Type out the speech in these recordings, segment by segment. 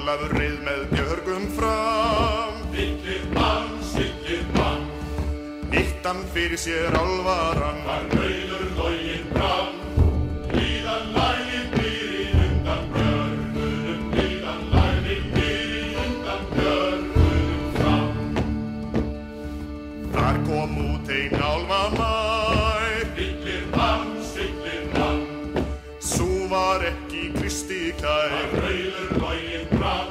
Ólafur reið með björgum fram. Siglir mann, Nýtt hann fyrir sér álvaran. var rauður loginn fram. Líðan lagði fyrir undan björgunum, líðan lagði fyrir undan björgunum fram. Þar kom út ein álfamær. Siglir mann, Sú var ekki Kristi kær. var rauður loginn fram.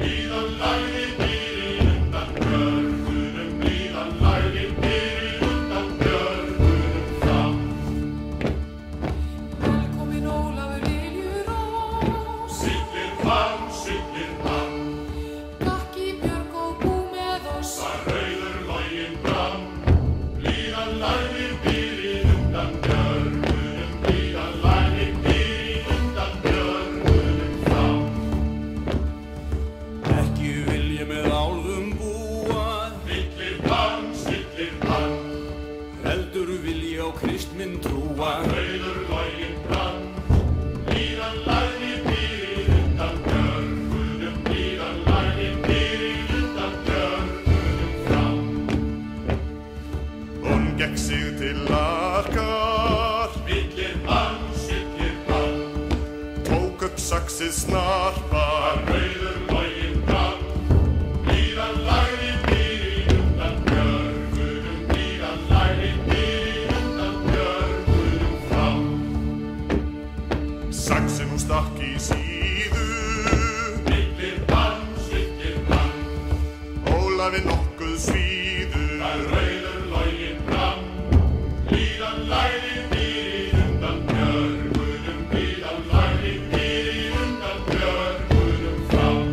Líðan lagði fyrir undan björgunum, líðan lagði fyrir undan björgunum fram. Velkomin Ólafur Liljurós, Siglir mann, Gakki, Björg og bú með oss. var rauður loginn fram. Líðan lagði fyrir undan björgunum, líðan lagði fyrir undan björgunum fram. Ekki vil ég með álfum búa, Siglir mann, heldur vil ég á Krist minn trúa. rauður loginn fram. Líðan lagði fyrir undan björgunum, líðan lagði fyrir undan björgunum fram. Hún gekk sig til arkar. Siglir mann, Tók upp saxið snarpar. rauður loginn fram. Líðan lagði fyrir undan björgunum, líðan lagði fyrir undan björgunum fram. Saxið nú stakk í síðu. Siglir mann, Ólafi nokkuð svíðu. rauður loginn fram. Líðan lagði fyrir undan björgunum, líðan lagði fyrir undan björgunum fram.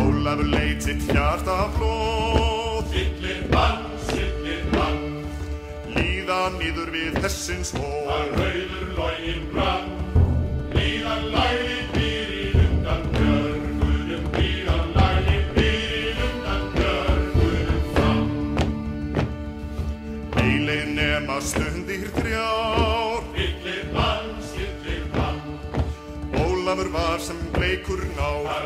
Ólafur leit sitt hjarta blóð. Siglir mann, Líða niður við þessins hóð. rauður loginn fram. Líðan lagði fyrir undan björgunum, líðan lagði fyrir undan björgunum fram. Eilið nema stundir þrjár. Siglir mann, Ólafur var sem bleikur nár.